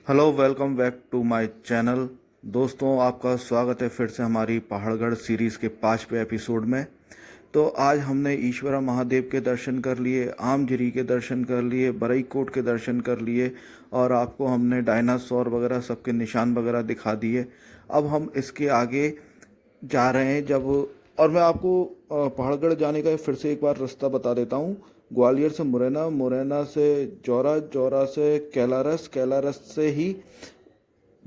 Hello, welcome back to my channel. दोस्तों, आपका स्वागत है फिर से हमारी पहाड़गढ़ सीरीज़ के 5वें एपिसोड में। तो आज हमने ईश्वरा महादेव के दर्शन कर लिए, आमगिरी के दर्शन कर लिए, बरईकोट के दर्शन कर लिए और आपको हमने डायनासोर वगैरह सबके निशान वगैरह दिखा दिए। अब हम इसके आगे जा रहे हैं और मैं आपको पहाड़गढ़ जाने का फिर से एक बार रास्ता बता देता हूँ। ग्वालियर से मुरैना, मुरैना से जौरा, जौरा से कैलारस, कैलारस से ही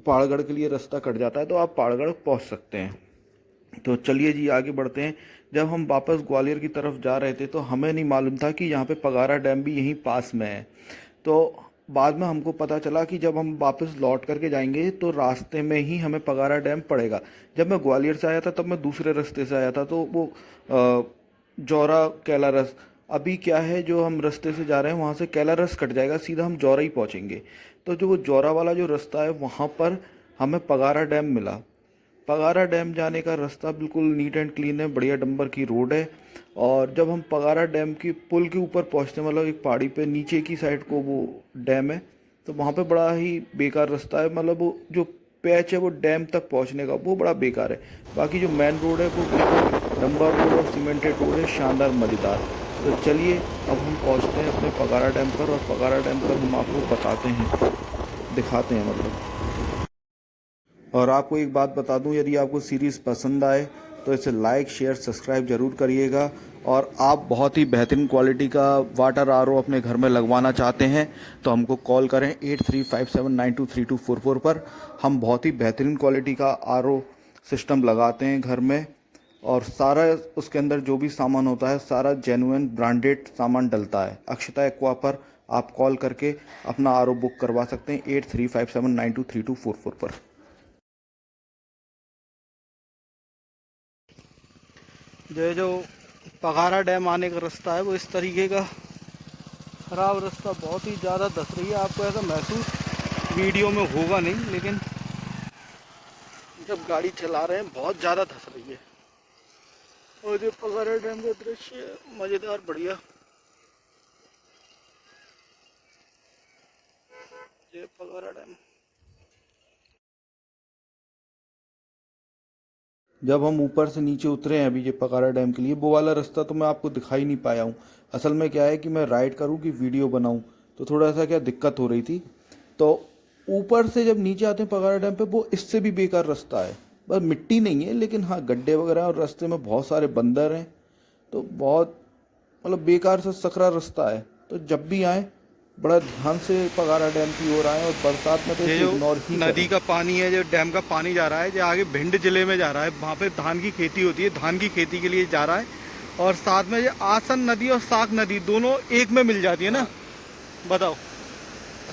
पहाड़गढ़ के लिए रास्ता कट जाता है, तो आप पहाड़गढ़ पहुँच सकते हैं। तो चलिए जी, आगे बढ़ते हैं। जब हम वापस ग्वालियर की तरफ जा रहे थे तो हमें नहीं मालूम था कि यहाँ पे पगारा डैम भी यहीं पास में है। तो बाद में हमको पता चला कि जब हम वापस लौट करके जाएंगे तो रास्ते में ही हमें पगारा डैम पड़ेगा। जब मैं ग्वालियर से आया था तब मैं दूसरे रास्ते से आया था, तो वो जौरा कैलारस, अभी क्या है, जो हम रास्ते से जा रहे हैं वहाँ से कैलारस कट जाएगा, सीधा हम जौरा ही पहुँचेंगे। तो जो वो जौरा वाला जो रास्ता है वहाँ पर हमें पगारा डैम मिला। पगारा डैम जाने का रास्ता बिल्कुल नीट एंड क्लीन है, बढ़िया डंबर की रोड है। और जब हम पगारा डैम की पुल के ऊपर पहुंचते हैं, मतलब एक पहाड़ी पे नीचे की साइड को वो डैम है, तो वहाँ पे बड़ा ही बेकार रास्ता है। मतलब वो जो पैच है वो डैम तक पहुंचने का वो बड़ा बेकार है। बाकी जो मेन रोड है वो बिल्कुल डंबर रोड और सीमेंटेड रोड है, शानदार मज़ेदार। तो चलिए अब हम पहुँचते हैं अपने पगारा डैम पर, और पगारा डैम पर हम आपको बताते हैं, दिखाते हैं मतलब। और आपको एक बात बता दूं, यदि आपको सीरीज़ पसंद आए तो इसे लाइक, शेयर, सब्सक्राइब जरूर करिएगा। और आप बहुत ही बेहतरीन क्वालिटी का वाटर आरओ अपने घर में लगवाना चाहते हैं तो हमको कॉल करें 8357923244 पर। हम बहुत ही बेहतरीन क्वालिटी का आरओ सिस्टम लगाते हैं घर में, और सारा उसके अंदर जो भी सामान होता है सारा जेन्युइन ब्रांडेड सामान डलता है। अक्षता एक्वा पर आप कॉल करके अपना आरओ बुक करवा सकते हैं 8357923244 पर। जो पगारा डैम आने का रास्ता है वो इस तरीके का ख़राब रास्ता, बहुत ही ज़्यादा धस रही है। आपको ऐसा महसूस वीडियो में होगा नहीं, लेकिन जब गाड़ी चला रहे हैं बहुत ज़्यादा धस रही है। और जो पगारा डैम का दृश्य है मज़ेदार, बढ़िया। ये पगारा डैम, जब हम ऊपर से नीचे उतरे हैं अभी ये पगारा डैम के लिए, वो वाला रास्ता तो मैं आपको दिखाई नहीं पाया हूँ। असल में क्या है कि मैं राइड करूँ कि वीडियो बनाऊँ, तो थोड़ा सा क्या दिक्कत हो रही थी। तो ऊपर से जब नीचे आते हैं पगारा डैम पे, वो इससे भी बेकार रास्ता है। बस मिट्टी नहीं है, लेकिन हाँ गड्ढे वगैरह, और रास्ते में बहुत सारे बंदर हैं। तो बहुत मतलब बेकार सा सकरा रास्ता है। तो जब भी आए बड़ा ध्यान से पगारा डैम की ओर आए, और बरसात में तो ये इसे जो इग्नोर ही नदी करें। का पानी है, जो डैम का पानी जा रहा है, जो आगे भिंड जिले में जा रहा है, वहाँ पे धान की खेती होती है, धान की खेती के लिए जा रहा है। और साथ में ये आसन नदी और साक नदी दोनों एक में मिल जाती है ना। बताओ।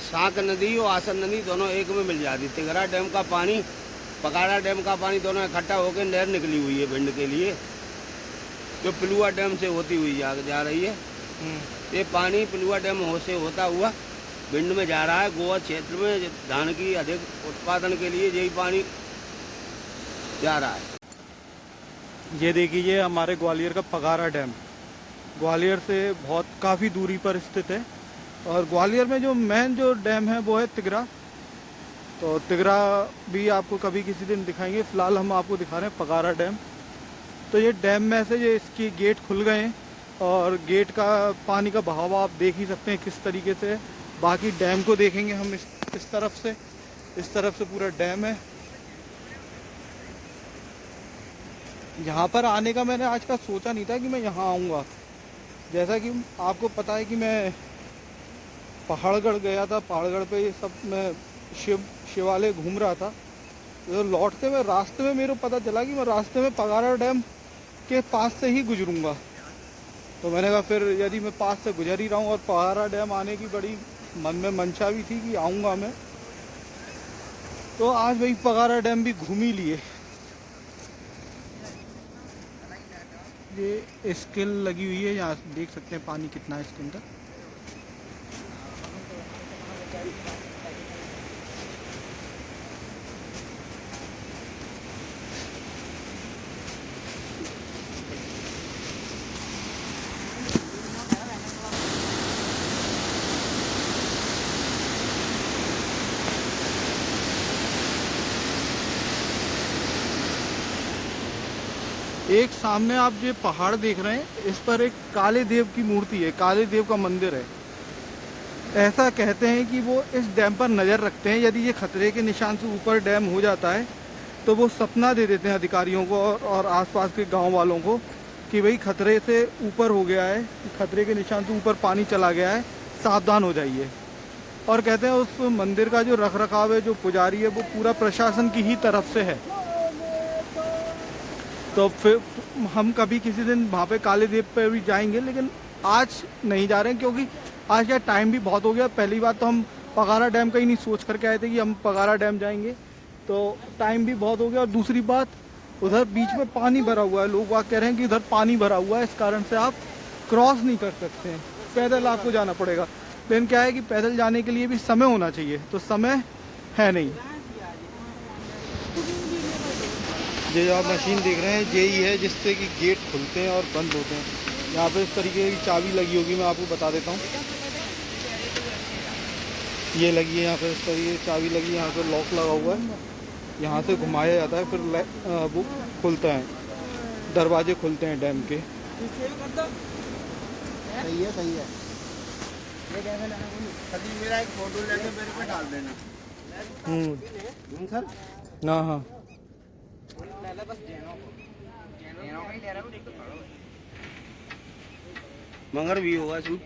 साक नदी और आसन नदी दोनों एक में मिल जाती। तिगरा डैम का पानी, पगाड़ा डैम का पानी दोनों इकट्ठा होकर नहर निकली हुई है भिंड के लिए, जो पिलुआ डैम से होती हुई जा रही है। ये पानी पिलुआ डैम से होता हुआ भिंड में जा रहा है। गोवा क्षेत्र में धान की अधिक उत्पादन के लिए यही पानी जा रहा है। ये देखिए हमारे ग्वालियर का पगारा डैम ग्वालियर से बहुत काफ़ी दूरी पर स्थित है। और ग्वालियर में जो मेन जो डैम है वो है तिगरा। तो तिगरा भी आपको कभी किसी दिन दिखाएंगे, फ़िलहाल हम आपको दिखा रहे हैं पगारा डैम। तो ये डैम में से ये इसके गेट खुल गए हैं, और गेट का पानी का बहाव आप देख ही सकते हैं किस तरीके से है। बाकी डैम को देखेंगे हम इस तरफ से पूरा डैम है। यहाँ पर आने का मैंने आज का सोचा नहीं था कि मैं यहाँ आऊँगा। जैसा कि आपको पता है कि मैं पहाड़गढ़ गया था, पहाड़गढ़ पे ये सब मैं शिवालय घूम रहा था। तो लौटते में रास्ते में मेरे को पता चला कि मैं रास्ते में पगारा डैम के पास से ही गुजरूंगा। तो मैंने कहा फिर यदि मैं पास से गुजर ही रहा हूँ, और पगारा डैम आने की बड़ी मन में मंशा भी थी कि आऊँगा मैं, तो आज वही पगारा डैम भी घूम ही लिए। ये स्किल लगी हुई है, यहाँ देख सकते हैं पानी कितना है इसके अंदर। एक सामने आप जो पहाड़ देख रहे हैं, इस पर एक काले देव की मूर्ति है, काले देव का मंदिर है। ऐसा कहते हैं कि वो इस डैम पर नज़र रखते हैं। यदि ये खतरे के निशान से ऊपर डैम हो जाता है तो वो सपना दे देते हैं अधिकारियों को और आसपास के गांव वालों को कि भाई खतरे से ऊपर हो गया है, खतरे के निशान से ऊपर पानी चला गया है, सावधान हो जाइए। और कहते हैं उस मंदिर का जो रख रखाव है, जो पुजारी है, वो पूरा प्रशासन की ही तरफ से है। तो फिर हम कभी किसी दिन वहाँ पे काले देव पे भी जाएंगे, लेकिन आज नहीं जा रहे हैं क्योंकि आज का टाइम भी बहुत हो गया। पहली बात तो हम पगारा डैम का ही नहीं सोच करके आए थे कि हम पगारा डैम जाएंगे, तो टाइम भी बहुत हो गया। और दूसरी बात, उधर बीच में पानी भरा हुआ है, लोग वहाँ कह रहे हैं कि उधर पानी भरा हुआ है, इस कारण से आप क्रॉस नहीं कर सकते हैं, पैदल आपको जाना पड़ेगा। लेकिन क्या है कि पैदल जाने के लिए भी समय होना चाहिए, तो समय है नहीं। ये जो आप मशीन देख रहे हैं, यही है जिससे कि गेट खुलते हैं और बंद होते हैं। यहाँ पे इस तरीके की चाबी लगी होगी, मैं आपको बता देता हूँ। ये लगी है यहाँ पे, इस तरीके की चाबी लगी है, यहाँ पे लॉक लगा हुआ है, यहाँ से घुमाया जाता है, फिर वो खुलता है, दरवाजे खुलते हैं डैम के। सही है सही है। कभी मेरा एक फोटो लेके मेरे पे डाल देना। सर हाँ हाँ। मगर भी होगा इसमें।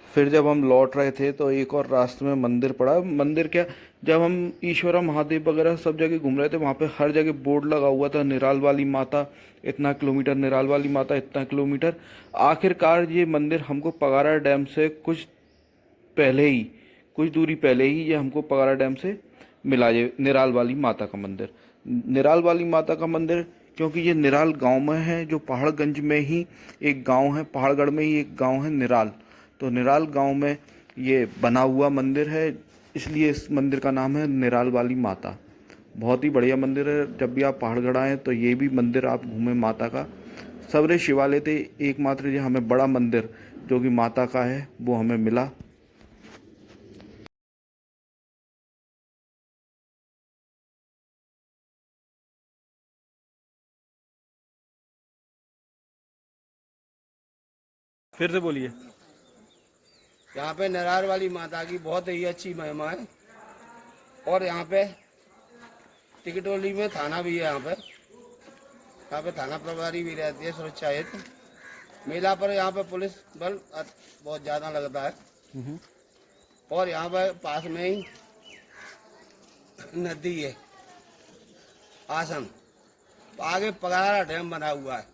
फिर जब हम लौट रहे थे तो एक और रास्ते में मंदिर पड़ा। मंदिर क्या, जब हम ईश्वरा महादेव वगैरह सब जगह घूम रहे थे, वहाँ पे हर जगह बोर्ड लगा हुआ था, निराल वाली माता इतना किलोमीटर, निराल वाली माता इतना किलोमीटर। आखिरकार ये मंदिर हमको पगारा डैम से पहले ही कुछ दूरी पहले ही ये हमको पगारा डैम से मिला, ये निराल वाली माता का मंदिर। निराल वाली माता का मंदिर क्योंकि ये निराल गांव में है, जो पहाड़गंज में ही एक गांव है, पहाड़गढ़ में ही एक गांव है निराल। तो निराल गांव में ये बना हुआ मंदिर है, इसलिए इस मंदिर का नाम है निराल वाली माता। बहुत ही बढ़िया मंदिर है। जब भी आप पहाड़गढ़ आएँ तो ये भी मंदिर आप घूमें माता का। सबरे शिवालय थे, एकमात्र ये हमें बड़ा मंदिर जो कि माता का है वो हमें मिला। फिर से बोलिए। यहाँ पे नरार वाली माता की बहुत ही अच्छी महिमा है। और यहाँ पे टिकटोली में थाना भी है। यहाँ पे थाना प्रभारी भी रहती है सुरक्षा हेतु। मेला पर यहाँ पे पुलिस बल बहुत ज्यादा लगता है। और यहाँ पे पास में ही नदी है आसन, तो आगे पगारा डैम बना हुआ है,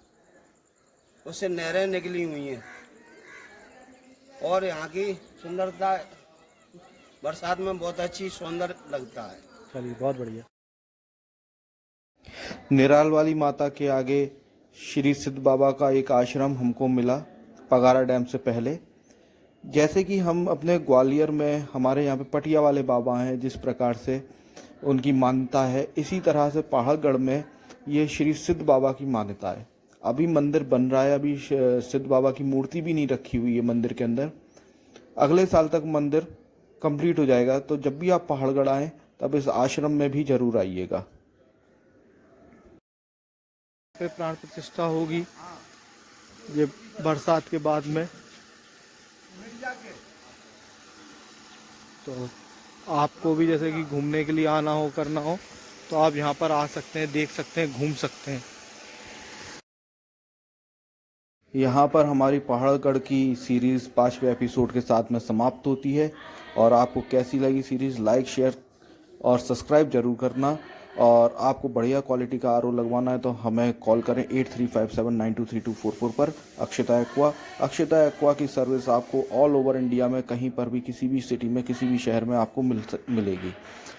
उससे नहरें निकली हुई हैं। और यहाँ की सुंदरता बरसात में बहुत अच्छी सुंदर लगता है। चलिए, बहुत बढ़िया। निराल वाली माता के आगे श्री सिद्ध बाबा का एक आश्रम हमको मिला पगारा डैम से पहले। जैसे कि हम अपने ग्वालियर में हमारे यहाँ पे पटिया वाले बाबा हैं, जिस प्रकार से उनकी मान्यता है, इसी तरह से पहाड़गढ़ में ये श्री सिद्ध बाबा की मान्यता है। अभी मंदिर बन रहा है, अभी सिद्ध बाबा की मूर्ति भी नहीं रखी हुई है मंदिर के अंदर। अगले साल तक मंदिर कंप्लीट हो जाएगा। तो जब भी आप पहाड़गढ़ आएँ तब इस आश्रम में भी जरूर आइएगा। पे प्राण प्रतिष्ठा होगी ये बरसात के बाद में। तो आपको भी जैसे कि घूमने के लिए आना हो, करना हो, तो आप यहाँ पर आ सकते हैं, देख सकते हैं, घूम सकते हैं। यहाँ पर हमारी पहाड़गढ़ की सीरीज़ 5वें एपिसोड के साथ में समाप्त होती है। और आपको कैसी लगी सीरीज़, लाइक, शेयर और सब्सक्राइब जरूर करना। और आपको बढ़िया क्वालिटी का आरओ लगवाना है तो हमें कॉल करें 8357923244 पर। अक्षता एक्वा की सर्विस आपको ऑल ओवर इंडिया में कहीं पर भी, किसी भी सिटी में, किसी भी शहर में आपको मिलेगी।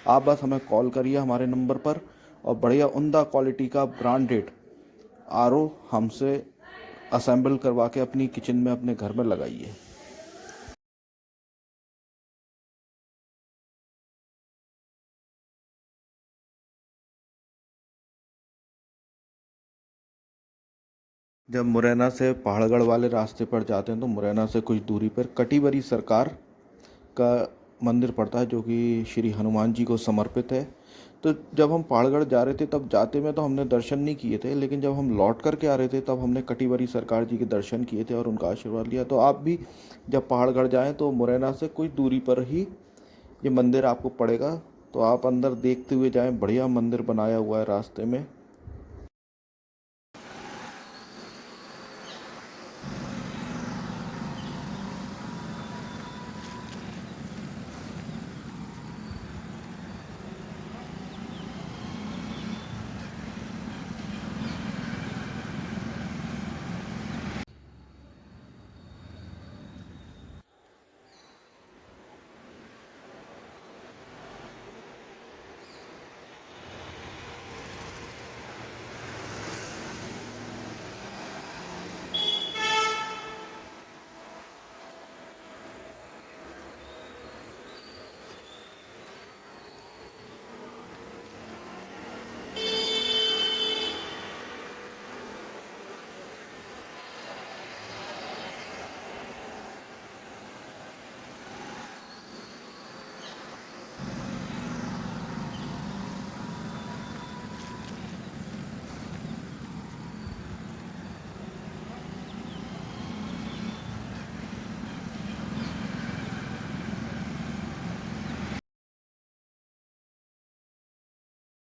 आप बस हमें कॉल करिए हमारे नंबर पर और बढ़िया उम्दा क्वालिटी का ब्रांडेड आरओ हमसे असेंबल करवा के अपनी किचन में, अपने घर में लगाइए। जब मुरैना से पहाड़गढ़ वाले रास्ते पर जाते हैं तो मुरैना से कुछ दूरी पर कटीबरी सरकार का मंदिर पड़ता है जो कि श्री हनुमान जी को समर्पित है। तो जब हम पहाड़गढ़ जा रहे थे तब जाते में तो हमने दर्शन नहीं किए थे, लेकिन जब हम लौट कर के आ रहे थे तब हमने कटीबरी सरकार जी के दर्शन किए थे और उनका आशीर्वाद लिया। तो आप भी जब पहाड़गढ़ जाएं तो मुरैना से कुछ दूरी पर ही ये मंदिर आपको पड़ेगा, तो आप अंदर देखते हुए जाएं। बढ़िया मंदिर बनाया हुआ है रास्ते में।